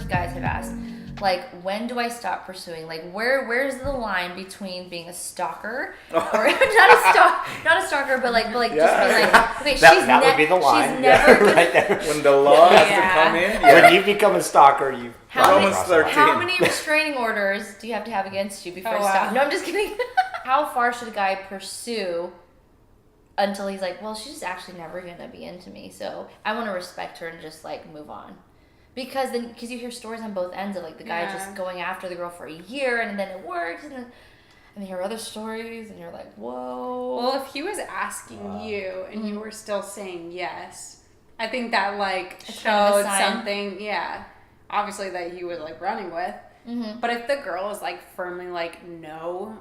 guys have asked, like, when do I stop pursuing? Like, where's the line between being a stalker or not a stalker, but just being like, okay, that would be the line. She's never right there. When the law has to come in. Yeah. When you become a stalker, you. How many restraining orders do you have to have against you before you stop? No, I'm just kidding. How far should a guy pursue until he's like, well, she's actually never gonna be into me, so I want to respect her and just like move on? Because you hear stories on both ends of like the guy just going after the girl for a year and then it works, and then you hear other stories and you're like, whoa. Well, if he was asking you and you were still saying yes, I think that like showed something. Yeah, obviously that he was like running with. Mm-hmm. But if the girl was like firmly like no,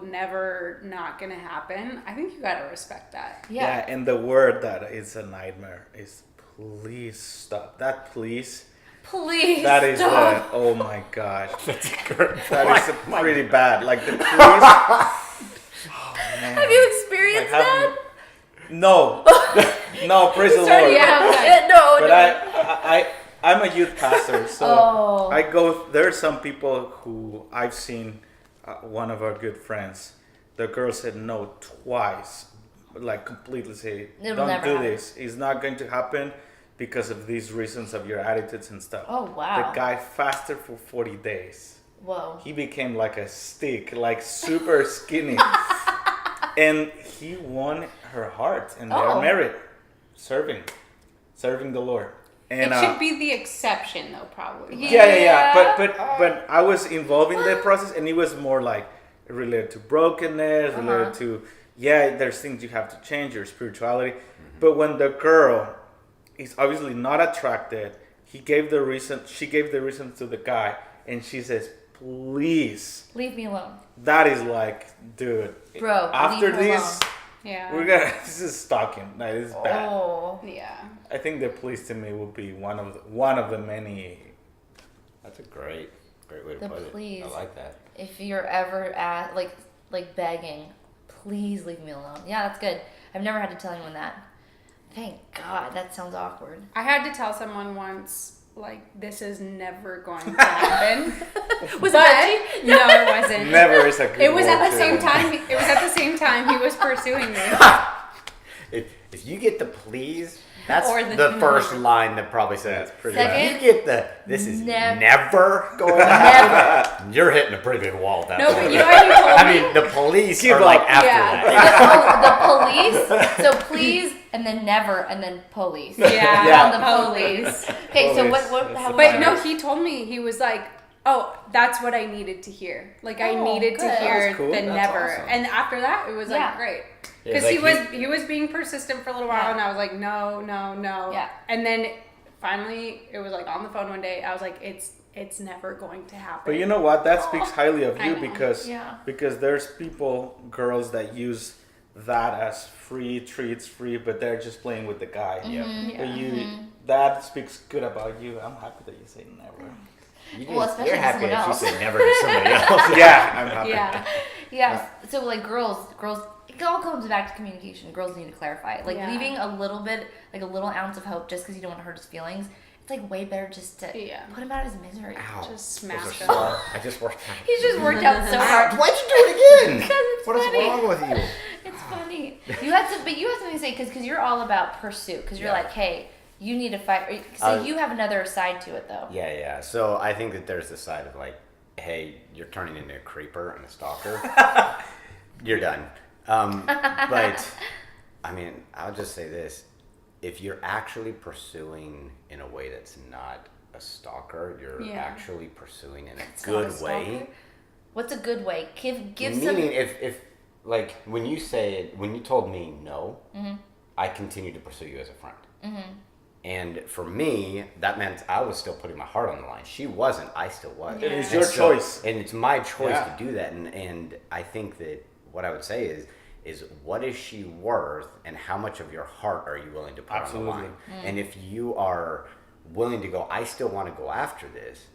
never, not gonna happen, I think you gotta respect that. Yeah, and the word that is a nightmare is please stop. That please. That is stop. Oh my gosh. That's good. That is pretty bad. Like the please. Oh, man. Have you experienced that? No. No, praise the Lord. Yeah, no. But I'm a youth pastor, so there are some people who I've seen. One of our good friends, the girl said no twice, like completely say, don't do this. It's not going to happen because of these reasons of your attitudes and stuff. Oh, wow. The guy fasted for 40 days. Whoa. He became like a stick, like super skinny. And he won her heart, and they're married, serving the Lord. And, it should be the exception, though, probably. Yeah. But I was involved in that process, and it was more like related to brokenness, related to there's things you have to change, your spirituality. Mm-hmm. But when the girl is obviously not attracted, she gave the reason to the guy, and she says, "Please leave me alone." That is like, dude, bro. After this. Alone. Yeah, this is stalking. No, this is bad. Oh, yeah. I think the police to me would be one of the many. That's a great way to put it. I like that. If you're ever at like begging, please leave me alone. Yeah, that's good. I've never had to tell anyone that. Thank God. That sounds awkward. I had to tell someone once, like, this is never going to happen. Was it Benji? No, it wasn't. Never is a good It was at the same time. It was at the same time he was pursuing me. If you get the please, that's the first line that probably says. Second, if you get the this is never going to happen, you're hitting a pretty big wall at that point. But you already told me. I mean, the police are like after the that. police. So please, and then never, and then police. Yeah. The police. Okay, so what? But no, he told me, he was like, oh, that's what I needed to hear. Like, I needed to hear the never. Awesome. And after that, it was like, great. Because he was being persistent for a little while, and I was like, no. Yeah. And then finally, it was like on the phone one day, I was like, it's never going to happen. But you know what? That speaks highly of you because there's girls that use that as free treats, but they're just playing with the guy. Mm-hmm. But that speaks good about you. I'm happy that you say never. You're happy that you say never to somebody else. Yeah, I'm happy. Yeah. So like girls, it all comes back to communication. Girls need to clarify it. Like leaving a little bit, like a little ounce of hope, just because you don't want to hurt his feelings. It's like way better just to put him out of his misery. Ow. Just smash him. I just worked out. He's just worked out so hard. Why'd you do it again? Because it's what funny. is wrong with you? It's funny. You have something to say because you're all about pursuit. Because you're like, hey, you need to fight. So you have another side to it, though. Yeah. So I think that there's this side of like, hey, you're turning into a creeper and a stalker. You're done. But I mean, I'll just say this: if you're actually pursuing in a way that's not a stalker, you're actually pursuing in a good way. What's a good way? Give meaning some. if like when you told me no, I continued to pursue you as a friend. Mm-hmm. And for me, that meant I was still putting my heart on the line. She wasn't. I still was. Yeah. It is your choice. And it's my choice to do that. And I think that what I would say is what is she worth and how much of your heart are you willing to put on the line? And if you are willing to go, I still want to go after this,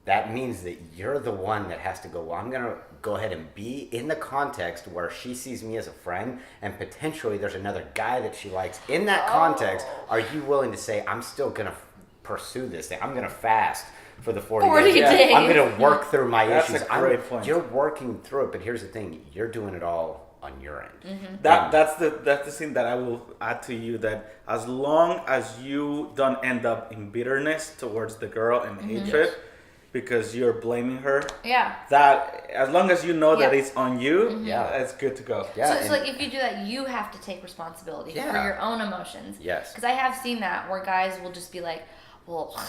that means that you're the one that has to go, well, I'm going to go ahead and be in the context where she sees me as a friend and potentially there's another guy that she likes. In that context, are you willing to say, I'm still going to pursue this thing. I'm gonna fast for the 40 40 days. days. I'm gonna work through my That's issues. a great point. You're working through it, but here's the thing: you're doing it all on your end. That's the thing that I will add to you, that as long as you don't end up in bitterness towards the girl and hatred because you're blaming her, that as long as you know that it's on you, it's good to go. So it's like if you do that, you have to take responsibility for your own emotions. Yes. Because I have seen that where guys will just be like, well,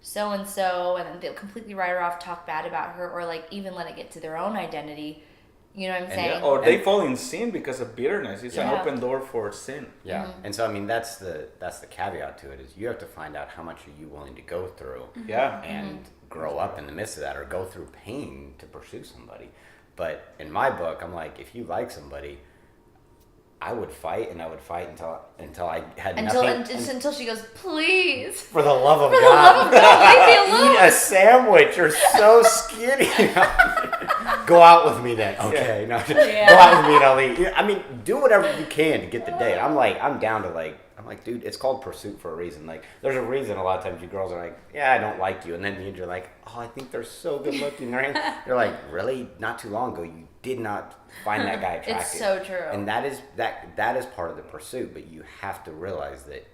so and then they'll completely write her off, talk bad about her, or like even let it get to their own identity. You know what I'm saying? Or they fall in sin because of bitterness. It's an open door for sin. Yeah, and so I mean that's the caveat to it, is you have to find out how much are you willing to go through. And grow up in the midst of that, or go through pain to pursue somebody. But in my book, I'm like, if you like somebody, I would fight, and I would fight until I had nothing. Until she goes, please. For the love of For God. the love of God, leave me alone. Eat a sandwich. You're so skinny. Go out with me then. Okay. No, go out with me and I'll eat. I mean, do whatever you can to get the date. I'm down to I'm like, dude, it's called pursuit for a reason. Like, there's a reason a lot of times you girls are like, yeah, I don't like you. And then you're like, oh, I think they're so good looking. You're like, really? Not too long ago, you did not find that guy attractive. It's so true. And that is part of the pursuit, but you have to realize that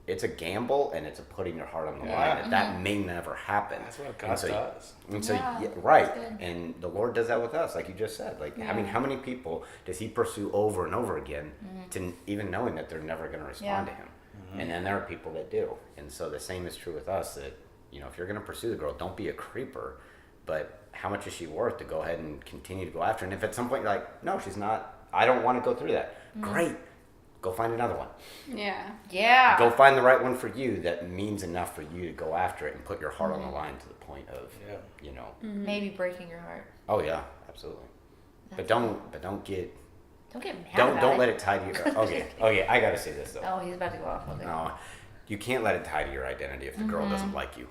it's a gamble, and it's a putting your heart on the line. That may never happen. That's what God does. And so, right. And the Lord does that with us, like you just said. Like, I mean, how many people does he pursue over and over again to even knowing that they're never going to respond to him? And then there are people that do. And so the same is true with us, that, if you're going to pursue the girl, don't be a creeper, but how much is she worth to go ahead and continue to go after her? And if at some point you're like, no, she's not, I don't want to go through that. Great. Go find another one. Yeah. Go find the right one for you that means enough for you to go after it and put your heart on the line to the point of, maybe breaking your heart. Oh yeah, absolutely. But don't get mad. Don't let it tie to your. Okay. I gotta say this though. Oh, he's about to go off. Okay. No, you can't let it tie to your identity if the girl doesn't like you.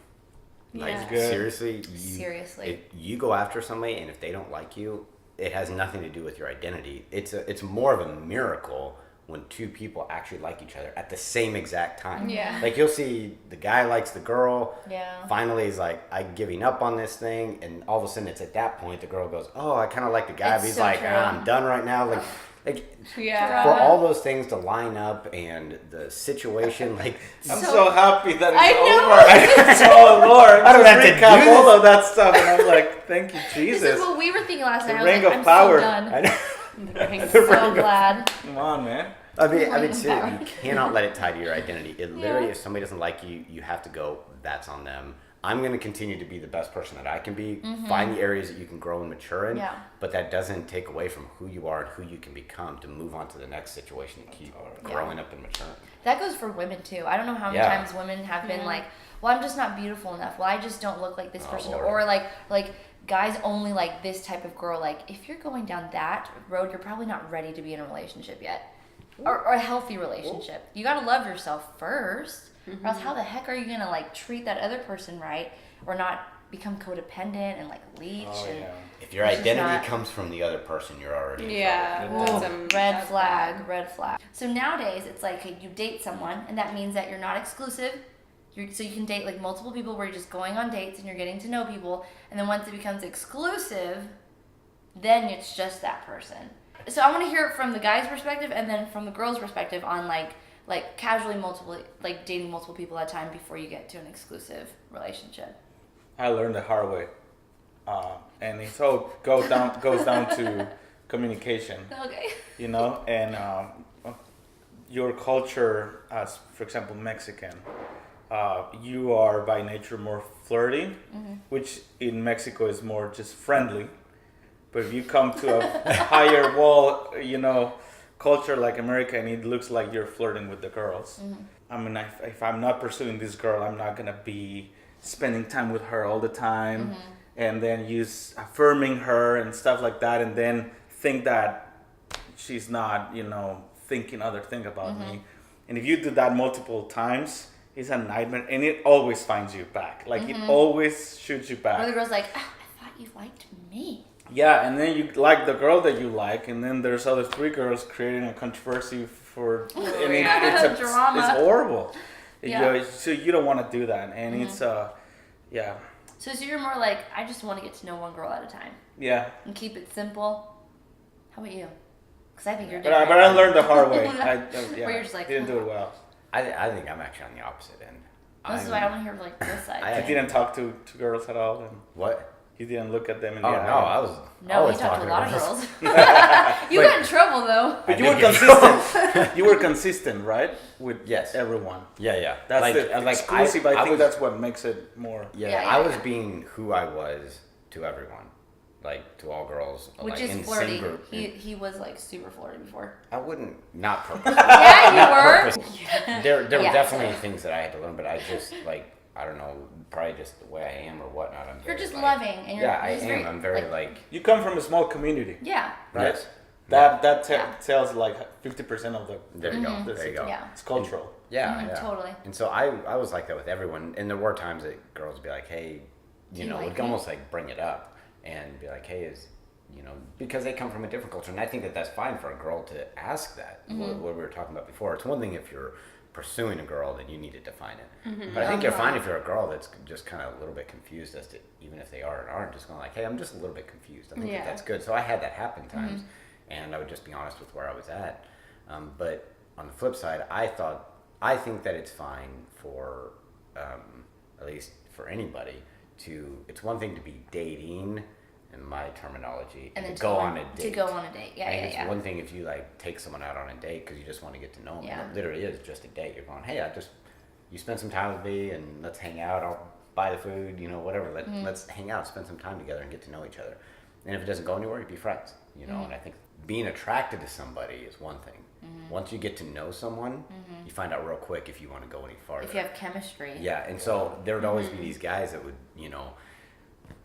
Like Good. seriously. Seriously. You go after somebody, and if they don't like you, it has nothing to do with your identity. It's more of a miracle when two people actually like each other at the same exact time. Yeah. Like, you'll see the guy likes the girl. Yeah. Finally, he's like, I'm giving up on this thing. And all of a sudden, it's at that point the girl goes, oh, I kind of like the guy. But he's so like, true. I'm done right now. Like Yeah. for all those things to line up and the situation, like, I'm so happy that I it's over. Oh Lord, I don't have to recap do all this. of that stuff, and I'm like, thank you, This Jesus. is what we were thinking last night. The I was ring like, of I'm power. so done. I know. So glad. Come on, man. I mean, seriously, you cannot let it tie to your identity. It literally, if somebody doesn't like you, you have to go, that's on them. I'm going to continue to be the best person that I can be. Find the areas that you can grow and mature in. Yeah. But that doesn't take away from who you are and who you can become to move on to the next situation and keep growing up and maturing. That goes for women too. I don't know how many times women have been like, well, I'm just not beautiful enough. Well, I just don't look like this person. Lord. Or like guys only like this type of girl. Like, if you're going down that road, you're probably not ready to be in a relationship yet. Or a healthy relationship. You got to love yourself first. Or else how the heck are you going to like treat that other person right? Or not become codependent and like leech. If your identity comes from the other person, you're already in trouble. That's red flag. So nowadays, it's like, you date someone, and that means that you're not exclusive. So you can date like multiple people where you're just going on dates and you're getting to know people. And then once it becomes exclusive, then it's just that person. So I want to hear it from the guy's perspective and then from the girl's perspective on like casually dating multiple people at a time before you get to an exclusive relationship. I learned the hard way, and it all goes down to communication. Okay. And your culture, as for example Mexican, you are by nature more flirty, which in Mexico is more just friendly. But if you come to a higher wall, culture like America, and it looks like you're flirting with the girls. I mean, if I'm not pursuing this girl, I'm not going to be spending time with her all the time. And then use affirming her and stuff like that. And then think that she's not, thinking other thing about me. And if you do that multiple times, it's a nightmare. And it always finds you back. Like, it always shoots you back. Or the girl's like, I thought you liked me. Yeah, and then you like the girl that you like, and then there's other three girls creating a controversy for. It's drama. It's horrible. So you don't want to do that, and it's yeah. So you're more like, I just want to get to know one girl at a time. Yeah. And keep it simple. How about you? Because I think you're But different. I learned the hard way. Where you're just like, didn't do it well. I think I'm actually on the opposite end. This is why I want to hear like this side. You didn't talk to girls at all, and What? you didn't look at them in Oh the no, eye. I was. No, always he talked to a lot of girls. girls. You got in trouble though. But you were consistent. You were consistent, right? With Yes. everyone. Yeah. That's exclusive. I think that's what makes it more. Yeah, I was being who I was to everyone, like to all girls, Which like, is in the flirty. same group. He was like super flirty before. I wouldn't not purposely. Yeah, you Not were. purposely. There were Yeah. definitely things that I had to learn, but I just like I don't know, probably just the way I am or whatnot. I'm You're very, just like, loving, and you're yeah, I just am. very, I'm very like You come from a small community, yeah. right? yes. That tells like 50% of the. There you go. There you go. Yeah. It's cultural. Yeah, Mhm, yeah. totally. And so I was like that with everyone, and there were times that girls would be like, hey, you know, like would me? almost like bring it up and be like, hey, because they come from a different culture, and I think that that's fine for a girl to ask that. What we were talking about before. It's one thing if you're pursuing a girl, then you need to define it. But I think you're fine if you're a girl that's just kind of a little bit confused as to, even if they are and aren't, just going like, hey, I'm just a little bit confused. I think that that's good. So I had that happen times, and I would just be honest with where I was at. But on the flip side, I think that it's fine for, at least for anybody, it's one thing to be dating, in my terminology, and to go on a date. To go on a date, yeah. It's one thing if you like take someone out on a date because you just want to get to know them. Yeah. It literally is just a date. You're going, hey, you spend some time with me and let's hang out. I'll buy the food, whatever. Let's hang out, spend some time together and get to know each other. And if it doesn't go anywhere, you be friends, And I think being attracted to somebody is one thing. Once you get to know someone, you find out real quick if you want to go any farther. If you have chemistry. Yeah, and so there would always be these guys that would,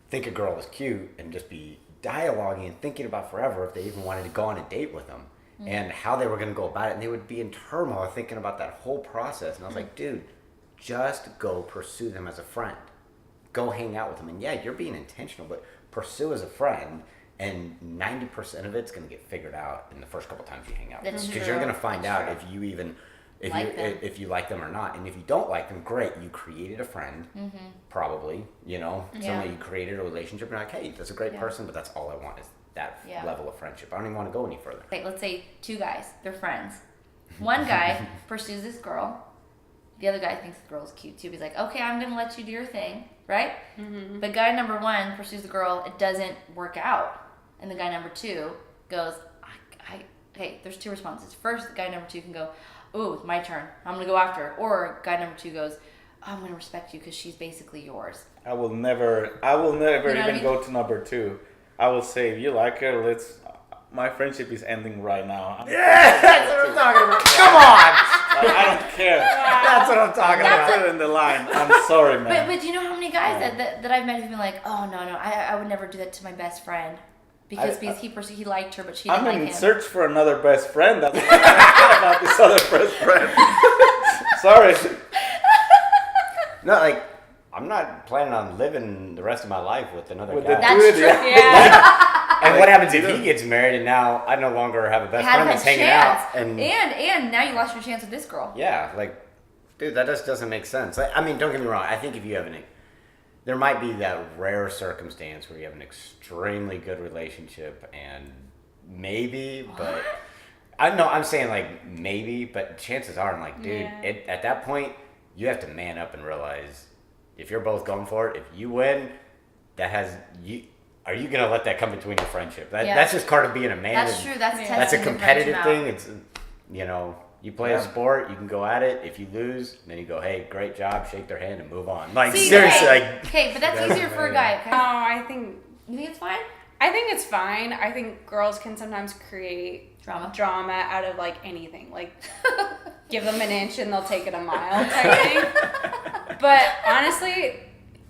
think a girl was cute and just be dialoguing and thinking about forever if they even wanted to go on a date with them and how they were going to go about it. And they would be in turmoil thinking about that whole process. And I was like, dude, just go pursue them as a friend. Go hang out with them. And yeah, you're being intentional, but pursue as a friend. And 90% of it's going to get figured out in the first couple times you hang out. That's true. Because you're going to find That's out true. if you even... If you like them or not, and if you don't like them, great, you created a friend, probably, somebody you created a relationship, and you're like, hey, that's a great person, but that's all I want is that level of friendship. I don't even want to go any further. Okay, let's say two guys, they're friends. One guy pursues this girl, the other guy thinks the girl's cute too. He's like, okay, I'm gonna let you do your thing, right? But guy number one pursues the girl, it doesn't work out, and the guy number two goes, okay, there's two responses. First, the guy number two can go, ooh, it's my turn. I'm going to go after her. Or guy number two goes, oh, I'm going to respect you because she's basically yours. I will never even go to number two. I will say, if you like her, my friendship is ending right now. Yeah, that's what I'm talking about. Come on! I don't care. That's what I'm talking about. Put it in the line. I'm sorry, man. But do you know how many guys that I've met who've been like, oh, no, I would never do that to my best friend. Because he liked her, but she didn't like him. I'm in search for another best friend. That's what I care about this other best friend. Sorry. No, like, I'm not planning on living the rest of my life with another guy. That's true. Yeah. And what happens if he gets married and now I no longer have a best friend that's hanging out? And now you lost your chance with this girl. Yeah, like, dude, that just doesn't make sense. Like, I mean, don't get me wrong. I think if you have there might be that rare circumstance where you have an extremely good relationship and maybe, but I'm saying like maybe, but chances are I'm like, dude, at that point you have to man up and realize if you're both going for it, if you win, are you gonna let that come between your friendship? That's just part of being a man. That's true. That's a competitive thing. It's you play a sport, you can go at it. If you lose, then you go, hey, great job, shake their hand and move on. Like, seriously. Okay, but that's easier for a guy. No, I think... You think it's fine? I think it's fine. I think girls can sometimes create drama out of, like, anything. Like, give them an inch and they'll take it a mile type thing. But, honestly,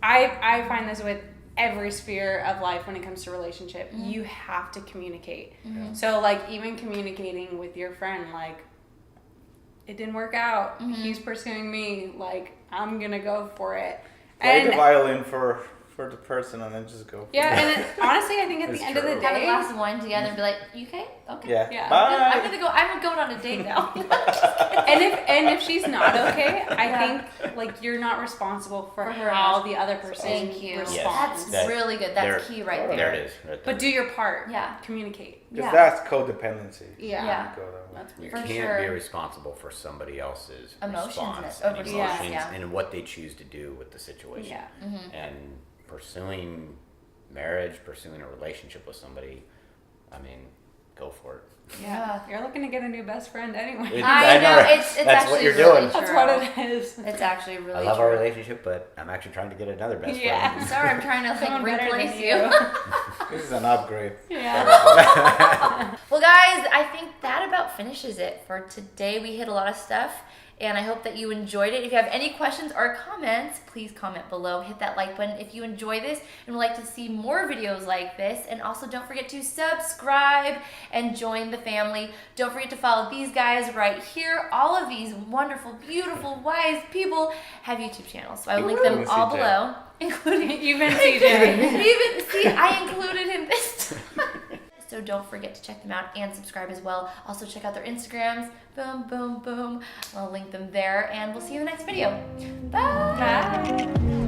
I find this with every sphere of life when it comes to relationship. You have to communicate. So, like, even communicating with your friend, like, it didn't work out. He's pursuing me. Like, I'm gonna go for it. Play the violin for for the person and then just go. Yeah, and honestly, I think at the end of the Have a day, glass of wine together and be like, you okay? Okay. Yeah. I'm Bye. I'm going on a date now. and if she's not okay, I think like you're not responsible for her how emotions. the other person Thank you. responds. That's really good. That's key right there. There it is. Right there. But do your part. Yeah. Communicate. Because Yeah. that's codependency. Yeah. Go that way. That's You For can't sure. be responsible for somebody else's Emotions response and and response, emotions yeah. and what they choose to do with the situation. Yeah. And pursuing marriage, pursuing a relationship with somebody, I mean, go for it. Yeah. You're looking to get a new best friend anyway. I know, right? it's That's actually what you're really doing. true. That's what it is. It's actually really I love true. our relationship, but I'm actually trying to get another best Yeah. friend. Sorry, I'm trying to like Someone better than replace you. you. This is an upgrade. Yeah. Well, guys, I think that about finishes it for today. We hit a lot of stuff, and I hope that you enjoyed it. If you have any questions or comments, please comment below. Hit that like button if you enjoy this and would like to see more videos like this. And also, don't forget to subscribe and join the family. Don't forget to follow these guys right here. All of these wonderful, beautiful, wise people have YouTube channels, so I will link them Even all CJ. below, including Even CJ. even see, I included him this time. So don't forget to check them out and subscribe as well. Also check out their Instagrams. Boom, boom, boom. I'll link them there, and we'll see you in the next video. Bye. Bye.